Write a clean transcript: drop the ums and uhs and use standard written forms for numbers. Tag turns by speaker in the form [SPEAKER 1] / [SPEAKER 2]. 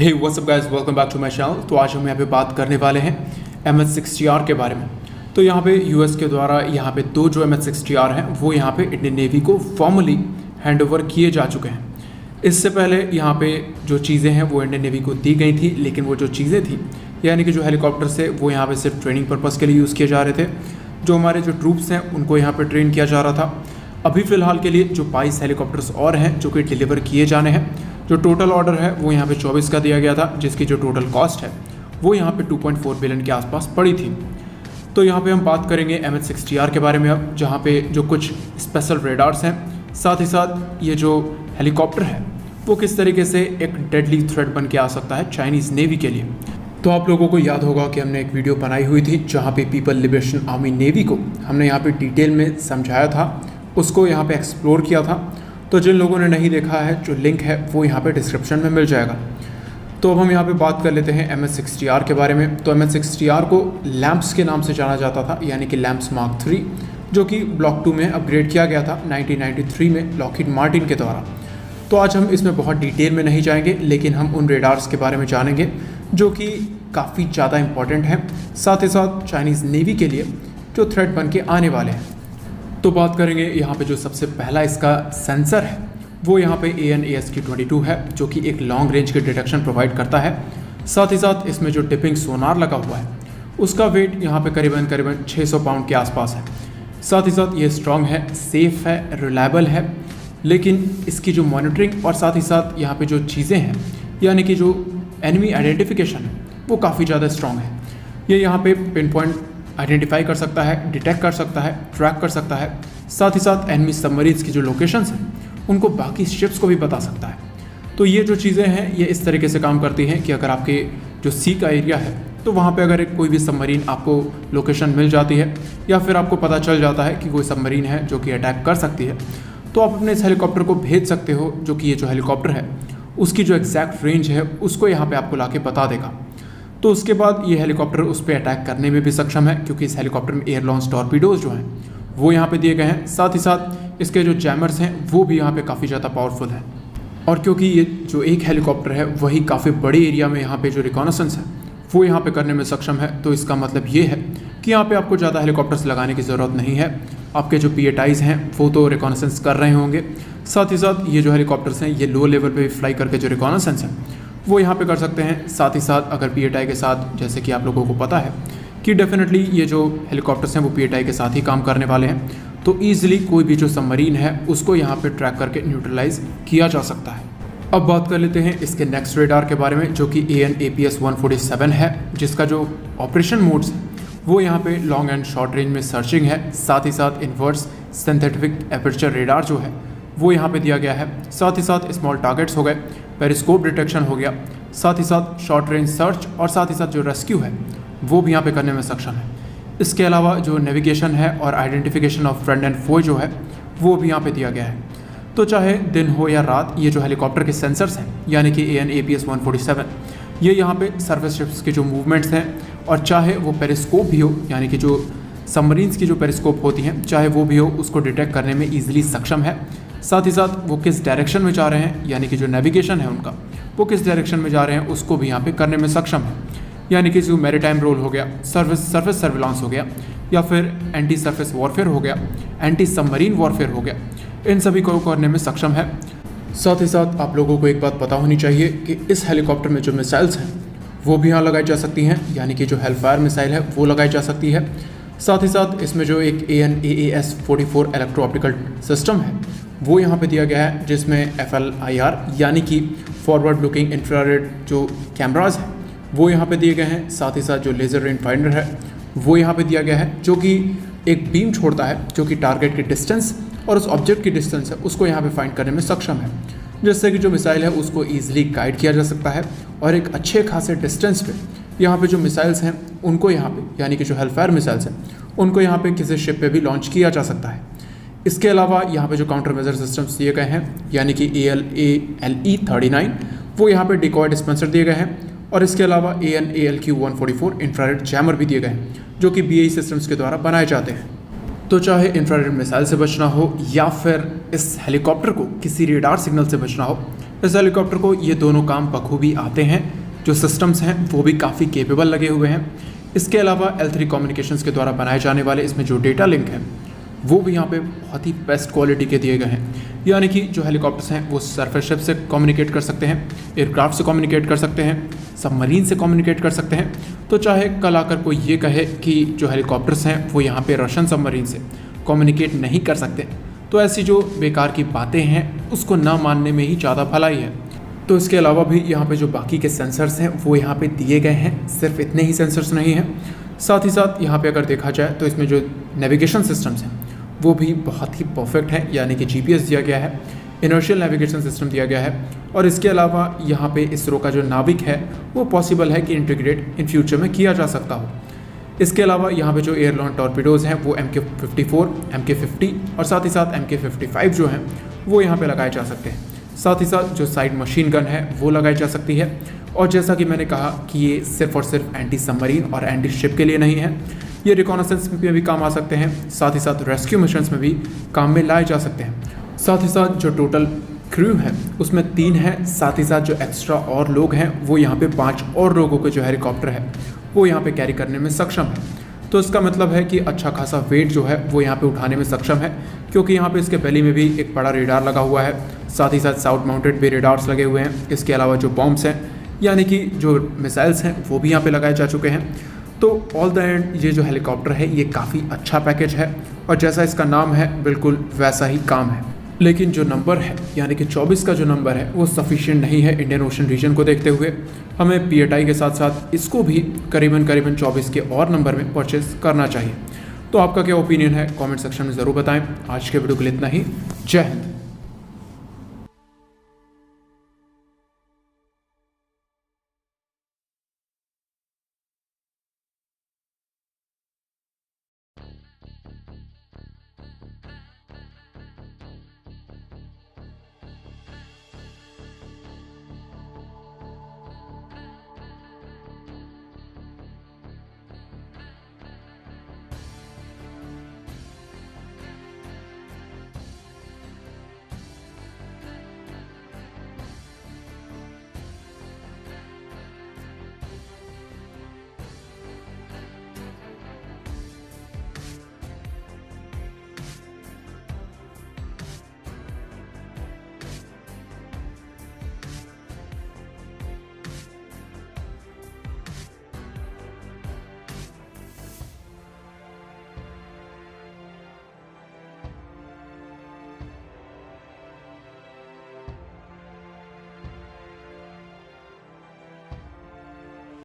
[SPEAKER 1] Hey what's up guys, welcome back to my channel. तो आज हम यहाँ पे बात करने वाले हैं MH-60R के बारे में। तो यहाँ पे यूएस के द्वारा यहाँ पे दो जो MH-60R हैं वो यहाँ पे इंडियन नेवी को फॉर्मली हैंडओवर किए जा चुके हैं। इससे पहले यहाँ पे जो चीज़ें हैं वो इंडियन नेवी को दी गई थी, लेकिन वो जो चीज़ें थी यानी कि जो हेलीकॉप्टर थे वो यहाँ पे सिर्फ ट्रेनिंग पर्पज़ के लिए यूज़ किए जा रहे थे। जो हमारे जो ट्रूप्स हैं उनको यहाँ पर ट्रेन किया जा रहा था। अभी फ़िलहाल के लिए जो 22 हेलीकॉप्टर्स और हैं जो कि डिलीवर किए जाने हैं। जो टोटल ऑर्डर है वो यहाँ पे 24 का दिया गया था, जिसकी जो टोटल कॉस्ट है वो यहाँ पे 2.4 बिलियन के आसपास पड़ी थी। तो यहाँ पे हम बात करेंगे MH-60R के बारे में अब, जहाँ पे जो कुछ स्पेशल रेडार्स हैं, साथ ही साथ ये जो हेलीकॉप्टर है वो किस तरीके से एक डेडली थ्रेट बन के आ सकता है चाइनीज़ नेवी के लिए। तो आप लोगों को याद होगा कि हमने एक वीडियो बनाई हुई थी जहाँ पे पीपल लिबरेशन आर्मी नेवी को हमने यहाँ पे डिटेल में समझाया था, उसको यहाँ पे एक्सप्लोर किया था। तो जिन लोगों ने नहीं देखा है, जो लिंक है वो यहाँ पे डिस्क्रिप्शन में मिल जाएगा। तो अब हम यहाँ पे बात कर लेते हैं MH-60R के बारे में। तो MH-60R को लैम्प्स के नाम से जाना जाता था, यानी कि लैम्प्स मार्क 3, जो कि ब्लॉक 2 में अपग्रेड किया गया था 1993 में लॉकहीड मार्टिन के द्वारा। तो आज हम इसमें बहुत डिटेल में नहीं जाएंगे, लेकिन हम उन रेडार्स के बारे में जानेंगे जो कि काफ़ी ज़्यादा इंपॉर्टेंट हैं, साथ ही साथ चाइनीज़ नेवी के लिए जो थ्रेट बन के आने वाले हैं। तो बात करेंगे यहाँ पे जो सबसे पहला इसका सेंसर है वो यहाँ पे AN/ASQ-22 है, जो कि एक लॉन्ग रेंज के डिटेक्शन प्रोवाइड करता है। साथ ही साथ इसमें जो टिपिंग सोनार लगा हुआ है उसका वेट यहाँ पे करीबन 600 पाउंड के आसपास है। साथ ही साथ ये स्ट्रॉन्ग है, सेफ़ है, रिलायबल है, लेकिन इसकी जो मॉनिटरिंग और साथ ही साथ यहाँ पे जो चीज़ें हैं यानी कि जो एनिमी आइडेंटिफिकेशन है वो काफ़ी ज़्यादा स्ट्रॉन्ग है। ये यहाँ पे पिन पॉइंट आइडेंटिफाई कर सकता है, डिटेक्ट कर सकता है, ट्रैक कर सकता है, साथ ही साथ एनिमी सबमरीन्स की जो लोकेशंस हैं उनको बाकी शिप्स को भी बता सकता है। तो ये जो चीज़ें हैं ये इस तरीके से काम करती हैं कि अगर आपके जो सी का एरिया है तो वहाँ पे अगर कोई भी सबमरीन आपको लोकेशन मिल जाती है या फिर आपको पता चल जाता है कि कोई सबमरीन है जो कि अटैक कर सकती है, तो आप अपने इस हेलीकॉप्टर को भेज सकते हो, जो कि ये जो हेलीकॉप्टर है उसकी जो एग्जैक्ट रेंज है उसको यहाँ पर आपको ला के बता देगा। तो उसके बाद ये हेलीकॉप्टर उस पर अटैक करने में भी सक्षम है, क्योंकि इस हेलीकॉप्टर में एयर लॉन्च टॉर्पीडोज जो हैं वो यहाँ पे दिए गए हैं। साथ ही साथ इसके जो जैमर्स हैं वो भी यहाँ पे काफ़ी ज़्यादा पावरफुल हैं। और क्योंकि ये जो एक हेलीकॉप्टर है वही काफ़ी बड़े एरिया में यहाँ पे जो रिकॉनेसेंस है वो यहाँ पे करने में सक्षम है, तो इसका मतलब ये है कि यहाँ पे आपको ज़्यादा हेलीकॉप्टर्स लगाने की ज़रूरत नहीं है। आपके जो PATIs हैं वो तो रिकॉनेसेंस कर रहे होंगे, साथ ही साथ ये जो हेलीकॉप्टर्स हैं ये लो लेवल पर भी फ्लाई करके जो रिकॉनेसेंस है वो यहाँ पे कर सकते हैं। साथ ही साथ अगर PATI के साथ, जैसे कि आप लोगों को पता है कि डेफिनेटली ये जो हेलीकॉप्टर्स हैं वो PATI के साथ ही काम करने वाले हैं, तो ईजिली कोई भी जो सबमरीन है उसको यहाँ पे ट्रैक करके न्यूट्रलाइज किया जा सकता है। अब बात कर लेते हैं इसके नेक्स्ट रेडार के बारे में, जो कि AN/APS-147 है, जिसका जो ऑपरेशन मोड्स है वो यहाँ पे लॉन्ग एंड शॉर्ट रेंज में सर्चिंग है। साथ ही साथ इन्वर्स सिंथेटिक एपर्चर रेडार जो है वो यहाँ पे दिया गया है। साथ ही साथ स्मॉल टारगेट्स हो गए, पेरिस्कोप डिटेक्शन हो गया, साथ ही साथ शॉर्ट रेंज सर्च और साथ ही साथ जो रेस्क्यू है वो भी यहाँ पे करने में सक्षम है। इसके अलावा जो नेविगेशन है और आइडेंटिफिकेशन ऑफ फ्रेंड एंड फो जो है वो भी यहाँ पे दिया गया है। तो चाहे दिन हो या रात, ये जो हेलीकॉप्टर के सेंसर्स हैं यानी कि AN/APS-147 ये यहाँ पे सर्फेस शिप्स के जो मूवमेंट्स हैं, और चाहे वो पेरिस्कोप भी हो यानी कि जो सबमरीन्स की जो पेरिस्कोप होती हैं चाहे वो भी हो, उसको डिटेक्ट करने में ईजिली सक्षम है। साथ ही साथ वो किस डायरेक्शन में जा रहे हैं यानी कि जो नेविगेशन है उनका वो किस डायरेक्शन में जा रहे हैं उसको भी यहाँ पे करने में सक्षम है। यानी कि जो मैरीटाइम रोल हो गया, सर्फेस सर्विलांस हो गया, या फिर एंटी सर्फेस वॉरफेयर हो गया, एंटी सबमरीन वॉरफेयर हो गया, इन सभी को करने में सक्षम है। साथ ही साथ आप लोगों को एक बात पता होनी चाहिए कि इस हेलीकॉप्टर में जो मिसाइल्स हैं वो भी यहाँ लगाई जा सकती हैं, यानी कि जो हेलफायर मिसाइल है वो लगाई जा सकती है। साथ ही साथ इसमें जो एक AN/AAS-44 इलेक्ट्रो ऑप्टिकल सिस्टम है वो यहाँ पे दिया गया है, जिसमें FLIR यानी कि फॉरवर्ड लुकिंग इंफ्रारेड जो कैमराज हैं वो यहाँ पे दिए गए हैं। साथ ही साथ जो लेज़र रेंज फाइंडर है वो यहाँ पे दिया गया है, जो कि एक बीम छोड़ता है जो कि टारगेट की डिस्टेंस और उस ऑब्जेक्ट की डिस्टेंस है उसको यहाँ पे फाइंड करने में सक्षम है, जिससे कि जो मिसाइल है उसको ईजिली गाइड किया जा सकता है और एक अच्छे खासे डिस्टेंस पे यहाँ पे जो मिसाइल्स हैं उनको यहाँ पे यानी कि जो हेलफायर मिसाइल्स हैं उनको यहाँ पे किसी शिप पे भी लॉन्च किया जा सकता है। इसके अलावा यहाँ पे जो काउंटर मेजर सिस्टम्स दिए गए हैं यानी कि ALE-39 वो यहाँ पे डिकॉय डिस्पेंसर दिए गए हैं, और इसके अलावा AN/ALQ-144 इंफ्रारेड जैमर भी दिए गए हैं जो कि BAE सिस्टम्स के द्वारा बनाए जाते हैं। तो चाहे इंफ्रारेड मिसाइल से बचना हो या फिर इस हेलीकॉप्टर को किसी रेडार सिग्नल से बचना हो, इस हेलीकॉप्टर को ये दोनों काम बखूबी आते हैं। जो सिस्टम्स हैं वो भी काफ़ी केपेबल लगे हुए हैं। इसके अलावा L3 कम्युनिकेशंस के द्वारा बनाए जाने वाले इसमें जो डेटा लिंक है वो भी यहाँ पे बहुत ही बेस्ट क्वालिटी के दिए गए हैं। यानी कि जो हेलीकॉप्टर्स हैं वो सरफेस शिप से कम्युनिकेट कर सकते हैं, एयरक्राफ्ट से कम्युनिकेट कर सकते हैं, सबमरीन से कम्युनिकेट कर सकते हैं। तो चाहे कल आकर कोई ये कहे कि जो हेलीकॉप्टर्स हैं वो यहाँ पे रशियन सबमरीन से कम्युनिकेट नहीं कर सकते, तो ऐसी जो बेकार की बातें हैं उसको ना मानने में ही ज़्यादा भलाई है। तो इसके अलावा भी यहाँ पे जो बाकी के सेंसर्स हैं वो यहाँ पे दिए गए हैं। सिर्फ इतने ही सेंसर्स नहीं हैं, साथ ही साथ यहाँ पे अगर देखा जाए तो इसमें जो नेविगेशन सिस्टम्स हैं वो भी बहुत ही परफेक्ट है। यानी कि GPS दिया गया है, इनर्शियल नेविगेशन सिस्टम दिया गया है। और इसके अलावा यहाँ पे इसरो का जो नाविक है वो पॉसिबल है कि इंटीग्रेट इन फ्यूचर में किया जा सकता हो। इसके अलावा यहाँ पे जो एयर लॉन्च टॉर्पीडोज़ हैं वो MK54, MK50 और साथ ही साथ MK55 जो हैं वो यहाँ पे लगाए जा सकते हैं। साथ ही साथ जो साइड मशीन गन है वो लगाई जा सकती है। और जैसा कि मैंने कहा कि ये सिर्फ और सिर्फ एंटी सबमरीन और एंटी शिप के लिए नहीं है, ये रिकॉनेसेंस में भी काम आ सकते हैं, साथ ही साथ रेस्क्यू मिशंस में भी काम में लाए जा सकते हैं। साथ ही साथ जो टोटल क्रू है उसमें 3 है, साथ ही साथ जो एक्स्ट्रा और लोग हैं वो यहाँ पे 5 और लोगों के जो हेलीकॉप्टर है वो यहाँ पे कैरी करने में सक्षम है। तो इसका मतलब है कि अच्छा खासा वेट जो है वो यहाँ पे उठाने में सक्षम है, क्योंकि यहाँ पे इसके बेली में भी एक बड़ा रेडार लगा हुआ है, साथ ही साथ साउथ माउंटेड भी रेडार्स लगे हुए हैं। इसके अलावा जो बॉम्ब्स हैं यानी कि जो मिसाइल्स हैं वो भी यहाँ पे लगाए जा चुके हैं। तो ऑल द एंड ये जो हेलीकॉप्टर है ये काफ़ी अच्छा पैकेज है और जैसा इसका नाम है बिल्कुल वैसा ही काम है। लेकिन जो नंबर है यानी कि 24 का जो नंबर है वो सफिशिएंट नहीं है इंडियन ओशन रीजन को देखते हुए। हमें PATI के साथ साथ इसको भी करीबन 24 के और नंबर में परचेस करना चाहिए। तो आपका क्या ओपिनियन है कमेंट सेक्शन में ज़रूर बताएं। आज के वीडियो के लिए इतना ही। जय हिंद।